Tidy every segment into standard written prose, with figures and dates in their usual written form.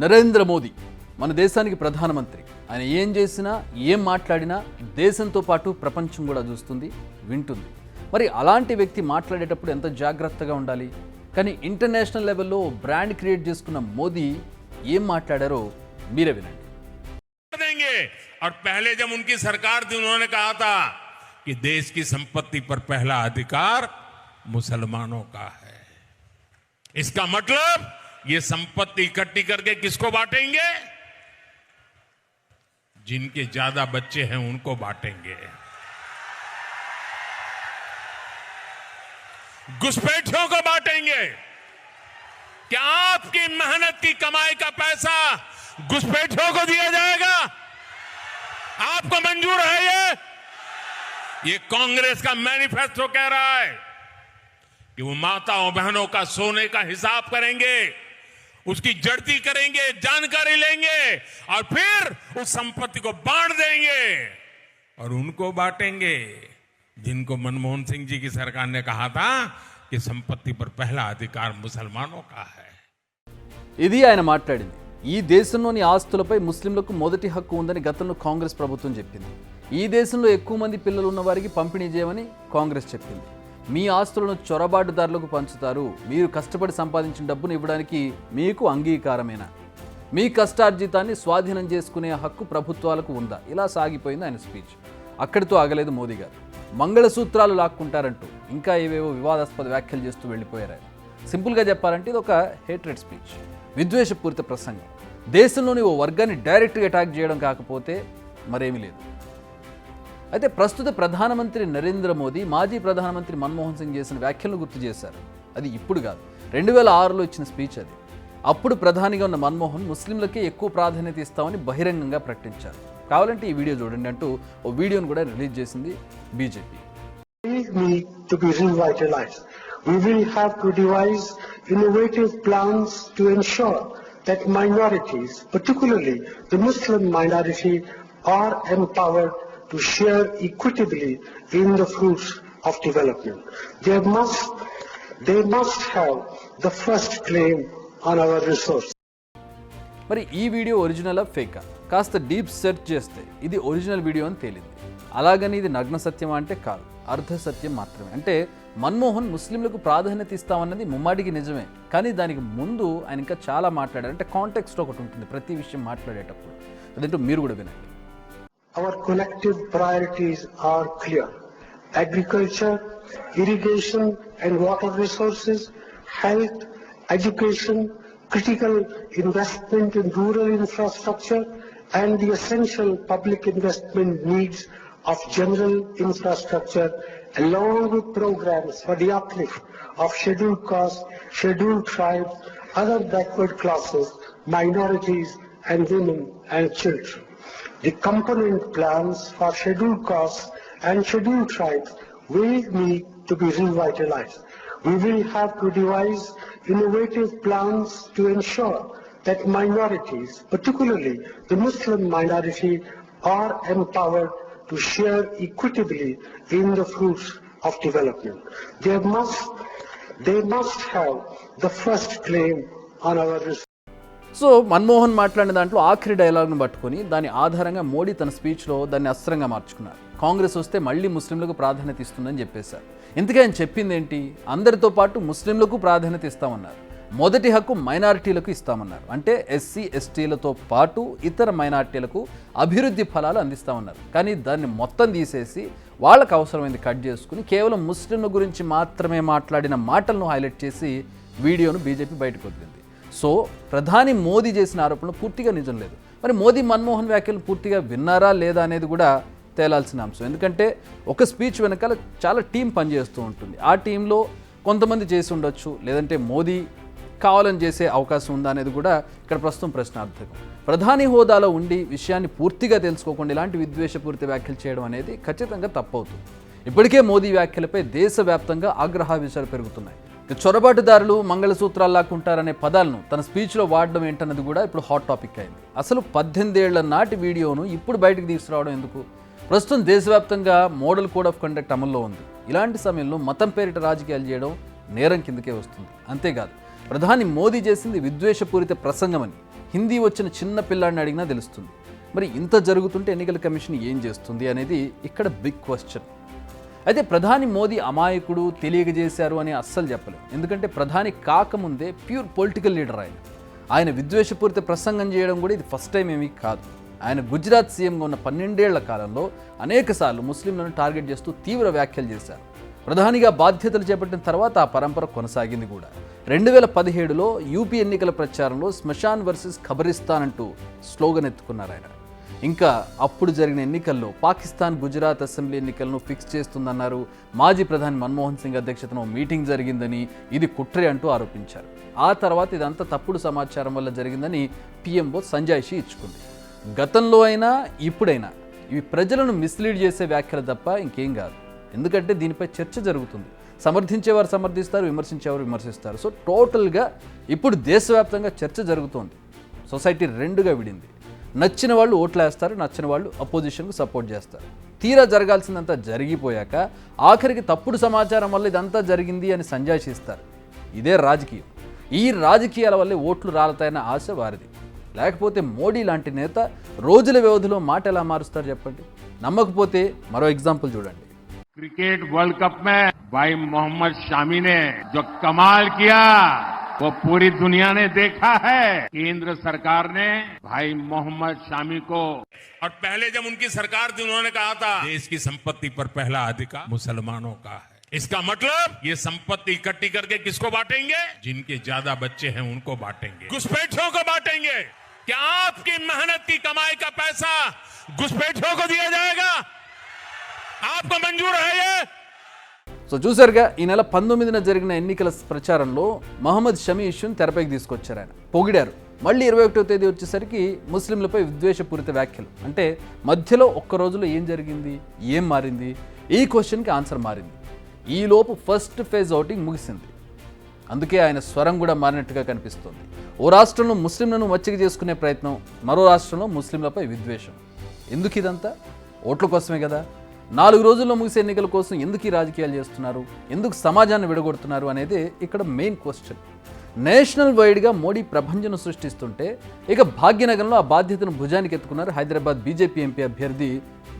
నరేంద్ర మోదీ మన దేశానికి ప్రధానమంత్రి. ఆయన ఏం చేసినా ఏం మాట్లాడినా దేశంతో పాటు ప్రపంచం కూడా చూస్తుంది, వింటుంది. మరి అలాంటి వ్యక్తి మాట్లాడేటప్పుడు ఎంత జాగ్రత్తగా ఉండాలి? కానీ ఇంటర్నేషనల్ లెవెల్లో బ్రాండ్ క్రియేట్ చేసుకున్న మోదీ ఏం మాట్లాడారో మీరే వినండి. और पहले जब उनकी सरकार थी उन्होंने कहा था कि देश की संपत्ति पर पहला अधिकार मुसलमानों का है। इसका मतलब ये संपत्ति इकट्ठी करके किसको बांटेंगे? जिनके ज्यादा बच्चे हैं उनको बांटेंगे। घुसपैठियों को बांटेंगे। क्या आपकी मेहनत की कमाई का पैसा घुसपैठियों को दिया जाएगा? आपको मंजूर है? ये कांग्रेस का मैनिफेस्टो कह रहा है कि वो माताओं बहनों का सोने का हिसाब करेंगे, उसकी जड़ती करेंगे, जानकारी लेंगे और फिर उस संपत्ति को बांट देंगे और उनको बांटेंगे जिनको मनमोहन सिंह जी की सरकार ने कहा था कि संपत्ति पर पहला अधिकार मुसलमानों का है। ఇది ఆయన మాట్లాడింది. ఈ దేశంలోని ఆస్తులపై ముస్లింలకు మొదటి హక్కు ఉందని గతంలో కాంగ్రెస్ ప్రభుత్వం చెప్పింది. ఈ దేశంలో ఎక్కువ మంది పిల్లలు ఉన్న వారికి పంపిణీ చేయమని కాంగ్రెస్ చెప్పింది. మీ ఆస్తులను చొరబాటుదారులకు పంచుతారు, మీరు కష్టపడి సంపాదించిన డబ్బును ఇవ్వడానికి మీకు అంగీకారమేనా? మీ కష్టార్జితాన్ని స్వాధీనం చేసుకునే హక్కు ప్రభుత్వాలకు ఉందా? ఇలా సాగిపోయింది ఆయన స్పీచ్. అక్కడితో ఆగలేదు మోదీ గారు. మంగళసూత్రాలు లాక్కుంటారంటూ ఇంకా ఏవేవో వివాదాస్పద వ్యాఖ్యలు చేస్తూ వెళ్ళిపోయారు. సింపుల్గా చెప్పాలంటే ఇది ఒక హేట్రెడ్ స్పీచ్, విద్వేషపూరిత ప్రసంగం. దేశంలోని ఓ వర్గాన్ని డైరెక్ట్గా అటాక్ చేయడం కాకపోతే మరేమీ లేదు. అయితే ప్రస్తుత ప్రధానమంత్రి నరేంద్ర మోదీ మాజీ ప్రధానమంత్రి మన్మోహన్ సింగ్ చేసిన వ్యాఖ్యలను గుర్తు చేశారు. అది ఇప్పుడు కాదు, 2006లో ఇచ్చిన స్పీచ్ అది. అప్పుడు ప్రధానిగా ఉన్న మన్మోహన్ ముస్లింలకే ఎక్కువ ప్రాధాన్యత ఇస్తామని బహిరంగంగా ప్రకటించారు. కావాలంటే ఈ వీడియో చూడండి అంటూ ఓ వీడియోను కూడా రిలీజ్ చేసింది BJP. We will have to devise innovative plans to ensure that minorities, particularly the Muslim minority, are empowered to share equitably in the fruits of development. They must have the first claim on our resources. మరి ఈ video ఒరిజినలా ఫేకా? కాస్త deep search చేస్తే ఇది original video అని తేలింది. అలాగని ఇది నగ్న సత్యం అంటే కాదు, అర్ధ సత్యం మాత్రమే. అంటే మన్మోహన్ ముస్లింలకు ప్రాధాన్యత ఇస్తామన్నది ముమ్మాటికి నిజమే, కానీ దానికి ముందు ఆయన ఇంకా చాలా మాట్లాడారు. అంటే కాంటెక్స్ట్ ఒకటి ఉంటుంది ప్రతి విషయం మాట్లాడేటప్పుడు. అదేంటో మీరు కూడా వినండి. Our collective priorities are clear: agriculture, irrigation and water resources, health, education, critical investment in rural infrastructure, and the essential public investment needs of general infrastructure, along with programs for the uplift of scheduled castes, scheduled tribes, other backward classes, minorities, and women and children. The component plans for scheduled castes and scheduled tribes will need to be revitalized. We will have to devise innovative plans to ensure that minorities, particularly the Muslim minority, are empowered to share equitably in the fruits of development. They must have the first claim on our resources. So Manmohan మాట్లాడిన దాంట్లో ఆఖరి డైలాగ్ను పట్టుకొని దాని ఆధారంగా మోడీ తన స్పీచ్లో దాన్ని అస్త్రంగా మార్చుకున్నారు. కాంగ్రెస్ వస్తే మళ్ళీ ముస్లింలకు ప్రాధాన్యత ఇస్తుందని చెప్పేశారు. ఇంతకీ ఆయన చెప్పింది ఏంటి? అందరితో పాటు ముస్లింలకు ప్రాధాన్యత ఇస్తామన్నారు. మొదటి హక్కు మైనారిటీలకు ఇస్తామన్నారు. అంటే ఎస్సీ ఎస్టీలతో పాటు ఇతర మైనారిటీలకు అభివృద్ధి ఫలాలు అందిస్తామన్నారు. కానీ దాన్ని మొత్తం తీసేసి వాళ్ళకు అవసరమైంది కట్ చేసుకుని కేవలం ముస్లింల గురించి మాత్రమే మాట్లాడిన మాటలను హైలైట్ చేసి వీడియోను బీజేపీ బయటకు వదిలింది. సో ప్రధాని మోదీ చేసిన ఆరోపణలు పూర్తిగా నిజం లేదు. మరి మోదీ మన్మోహన్ వ్యాఖ్యలు పూర్తిగా విన్నారా లేదా అనేది కూడా తేలాల్సిన అంశం. ఎందుకంటే ఒక స్పీచ్ వెనకాల చాలా టీం పనిచేస్తూ ఉంటుంది. ఆ టీంలో కొంతమంది చేసి ఉండొచ్చు, లేదంటే మోదీ కావాలని చేసే అవకాశం ఉందా అనేది కూడా ఇక్కడ ప్రస్తుతం ప్రశ్నార్థకం. ప్రధాని హోదాలో ఉండి విషయాన్ని పూర్తిగా తెలుసుకోకుండా ఇలాంటి విద్వేషపూరిత వ్యాఖ్యలు చేయడం అనేది ఖచ్చితంగా తప్పవుతుంది. ఇప్పటికే మోదీ వ్యాఖ్యలపై దేశవ్యాప్తంగా ఆగ్రహావేశాలు పెరుగుతున్నాయి. చొరబాటుదారులు, మంగళసూత్రాలు లాక్కుంటారనే పదాలను తన స్పీచ్లో వాడడం ఏంటన్నది కూడా ఇప్పుడు హాట్ టాపిక్ అయింది. అసలు 18 ఏళ్ల నాటి వీడియోను ఇప్పుడు బయటకు తీసుకురావడం ఎందుకు? ప్రస్తుతం దేశవ్యాప్తంగా మోడల్ కోడ్ ఆఫ్ కండక్ట్ అమల్లో ఉంది. ఇలాంటి సమయంలో మతం పేరిట రాజకీయాలు చేయడం నేరం కిందకే వస్తుంది. అంతేకాదు ప్రధాని మోదీ చేసింది విద్వేషపూరిత ప్రసంగమని హిందీ వచ్చిన చిన్న పిల్లాడిని అడిగినా తెలుస్తుంది. మరి ఇంత జరుగుతుంటే ఎన్నికల కమిషన్ ఏం చేస్తుంది అనేది ఇక్కడ బిగ్ క్వశ్చన్. అయితే ప్రధాని మోదీ అమాయకుడు, తెలియజేశారు అని అస్సలు చెప్పలేం. ఎందుకంటే ప్రధాని కాకముందే ప్యూర్ పొలిటికల్ లీడర్ ఆయన విద్వేషపూరిత ప్రసంగం చేయడం కూడా ఇది ఫస్ట్ టైం ఏమీ కాదు. ఆయన గుజరాత్ సీఎంగా ఉన్న 12 ఏళ్ల కాలంలో అనేకసార్లు ముస్లింలను టార్గెట్ చేస్తూ తీవ్ర వ్యాఖ్యలు చేశారు. ప్రధానిగా బాధ్యతలు చేపట్టిన తర్వాత ఆ పరంపర కొనసాగింది కూడా. 2017లో యూపీ ఎన్నికల ప్రచారంలో శ్మశాన్ వర్సెస్ ఖబరిస్తాన్ అంటూ స్లోగన్ ఎత్తుకున్నారు ఆయన. ఇంకా అప్పుడు జరిగిన ఎన్నికల్లో పాకిస్తాన్ గుజరాత్ అసెంబ్లీ ఎన్నికలను ఫిక్స్ చేస్తుందన్నారు. మాజీ ప్రధాని మన్మోహన్ సింగ్ అధ్యక్షతన మీటింగ్ జరిగిందని, ఇది కుట్రే అంటూ ఆరోపించారు. ఆ తర్వాత ఇదంతా తప్పుడు సమాచారం వల్ల జరిగిందని పిఎంఓ సంజాయిషీ ఇచ్చుకుంది. గతంలో అయినా ఇప్పుడైనా ఇవి ప్రజలను మిస్లీడ్ చేసే వ్యాఖ్యలు తప్ప ఇంకేం కాదు. ఎందుకంటే దీనిపై చర్చ జరుగుతుంది. సమర్థించేవారు సమర్థిస్తారు, విమర్శించేవారు విమర్శిస్తారు. సో టోటల్గా ఇప్పుడు దేశవ్యాప్తంగా చర్చ జరుగుతోంది. సొసైటీ రెండుగా విడింది. నచ్చిన వాళ్ళు ఓట్లు వేస్తారు, నచ్చిన వాళ్ళు అపోజిషన్కు సపోర్ట్ చేస్తారు. తీరా జరగాల్సిందంతా జరిగిపోయాక ఆఖరికి తప్పుడు సమాచారం వల్ల ఇదంతా జరిగింది అని సంజాయిషిస్తారు. ఇదే రాజకీయం. ఈ రాజకీయాల వల్లే ఓట్లు రాలతాయన్న ఆశ వారిది. లేకపోతే మోడీ లాంటి నేత రోజుల వ్యవధిలో మాట ఎలా మారుస్తారు చెప్పండి. నమ్మకపోతే మరో ఎగ్జాంపుల్ చూడండి. क्रिकेट वर्ल्ड कप में भाई मोहम्मद शामी ने जो कमाल किया वो पूरी दुनिया ने देखा है. केंद्र सरकार ने भाई मोहम्मद शामी को, और पहले जब उनकी सरकार थी उन्होंने कहा था देश की संपत्ति पर पहला अधिकार मुसलमानों का है. इसका मतलब ये संपत्ति इकट्ठी करके किसको बांटेंगे? जिनके ज्यादा बच्चे हैं उनको बांटेंगे, घुसपैठियों को बांटेंगे. क्या आपकी मेहनत की कमाई का पैसा घुसपैठियों को दिया जाएगा? आपको मंजूर है ये? సో చూసారుగా, ఈ నెల 19న జరిగిన ఎన్నికల ప్రచారంలో మహమ్మద్ షమీ ఇష్యూని తెరపైకి తీసుకొచ్చారు. ఆయన పొగిడారు. మళ్ళీ 21వ తేదీ వచ్చేసరికి ముస్లింలపై విద్వేషపూరిత వ్యాఖ్యలు. అంటే మధ్యలో ఒక్క రోజులో ఏం జరిగింది, ఏం మారింది? ఈ క్వశ్చన్కి ఆన్సర్ మారింది. ఈలోపు ఫస్ట్ ఫేజ్ ఓటింగ్ ముగిసింది. అందుకే ఆయన స్వరం కూడా మారినట్టుగా కనిపిస్తోంది. ఓ రాష్ట్రంలో ముస్లింలను మచ్చిక చేసుకునే ప్రయత్నం, మరో రాష్ట్రంలో ముస్లింలపై విద్వేషం. ఎందుకు ఇదంతా? ఓట్ల కోసమే కదా. 4 రోజుల్లో ముగిసే ఎన్నికల కోసం ఎందుకు ఈ రాజకీయాలు చేస్తున్నారు, ఎందుకు సమాజాన్ని విడగొడుతున్నారు అనేది ఇక్కడ మెయిన్ క్వశ్చన్. నేషనల్ వైడ్గా మోడీ ప్రభంజనం సృష్టిస్తుంటే ఇక భాగ్యనగరంలో ఆ బాధ్యతను భుజానికి ఎత్తుకున్నారు హైదరాబాద్ బీజేపీ ఎంపీ అభ్యర్థి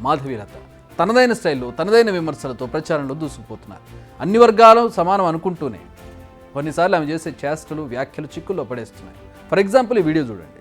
మాధవీలత. తనదైన స్టైల్లో, తనదైన విమర్శలతో ప్రచారంలో దూసుకుపోతున్నారు. అన్ని వర్గాలు సమానం అనుకుంటూనే కొన్నిసార్లు ఆమె చేసే చేష్టలు, వ్యాఖ్యలు చిక్కుల్లో పడేస్తున్నాయి. ఫర్ ఎగ్జాంపుల్ ఈ వీడియో చూడండి.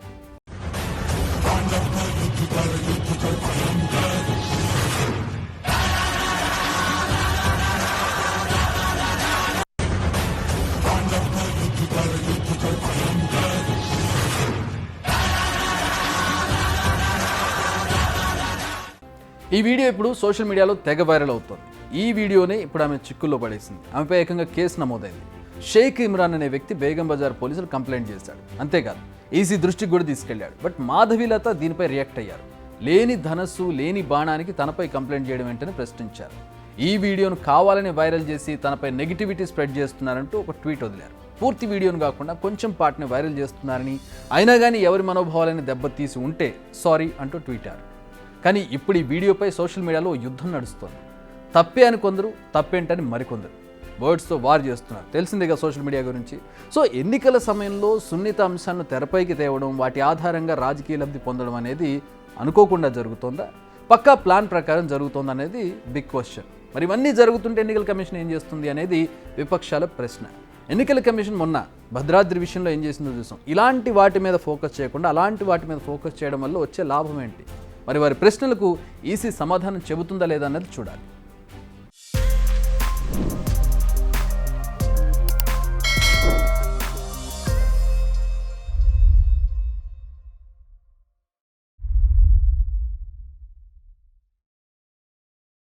ఈ వీడియో ఇప్పుడు సోషల్ మీడియాలో తెగ వైరల్ అవుతోంది. ఈ వీడియోనే ఇప్పుడు ఆమె చిక్కుల్లో పడేసింది. ఆమెపై ఏకంగా కేసు నమోదైంది. షేక్ ఇమ్రాన్ అనే వ్యక్తి బేగం బజార్ పోలీసులు కంప్లైంట్ చేశాడు. అంతేకాదు ఈసీ దృష్టికి కూడా తీసుకెళ్లాడు. బట్ మాధవీలత దీనిపై రియాక్ట్ అయ్యారు. లేని ధనస్సు, లేని బాణానికి తనపై కంప్లైంట్ చేయడం ఏంటని ప్రశ్నించారు. ఈ వీడియోను కావాలని వైరల్ చేసి తనపై నెగిటివిటీ స్ప్రెడ్ చేస్తున్నారంటూ ఒక ట్వీట్ వదిలారు. పూర్తి వీడియోను కాకుండా కొంచెం పార్ట్ని వైరల్ చేస్తున్నారని, అయినా కానీ ఎవరి మనోభావాలని దెబ్బతీసి ఉంటే సారీ అంటూ ట్వీటారు. కానీ ఇప్పుడు ఈ వీడియోపై సోషల్ మీడియాలో యుద్ధం నడుస్తోంది. తప్పే అని కొందరు, తప్పేంటని మరికొందరు వర్డ్స్తో వార్ చేస్తున్నారు. తెలిసిందేగా సోషల్ మీడియా గురించి. సో ఎన్నికల సమయంలో సున్నిత అంశాలను తెరపైకి తేవడం, వాటి ఆధారంగా రాజకీయ లబ్ధి పొందడం అనేది అనుకోకుండా జరుగుతోందా, పక్కా ప్లాన్ ప్రకారం జరుగుతోందా అనేది బిగ్ క్వశ్చన్. మరి ఇవన్నీ జరుగుతుంటే ఎన్నికల కమిషన్ ఏం చేస్తుంది అనేది విపక్షాల ప్రశ్న. ఎన్నికల కమిషన్ మొన్న భద్రాద్రి విషయంలో ఏం చేసిందో చూసాం. ఇలాంటి వాటి మీద ఫోకస్ చేయకుండా అలాంటి వాటి మీద ఫోకస్ చేయడం వల్ల వచ్చే లాభం ఏంటి? మరి వారి ప్రశ్నలకు ఈసీ సమాధానం చెబుతుందా లేదా అన్నది చూడాలి.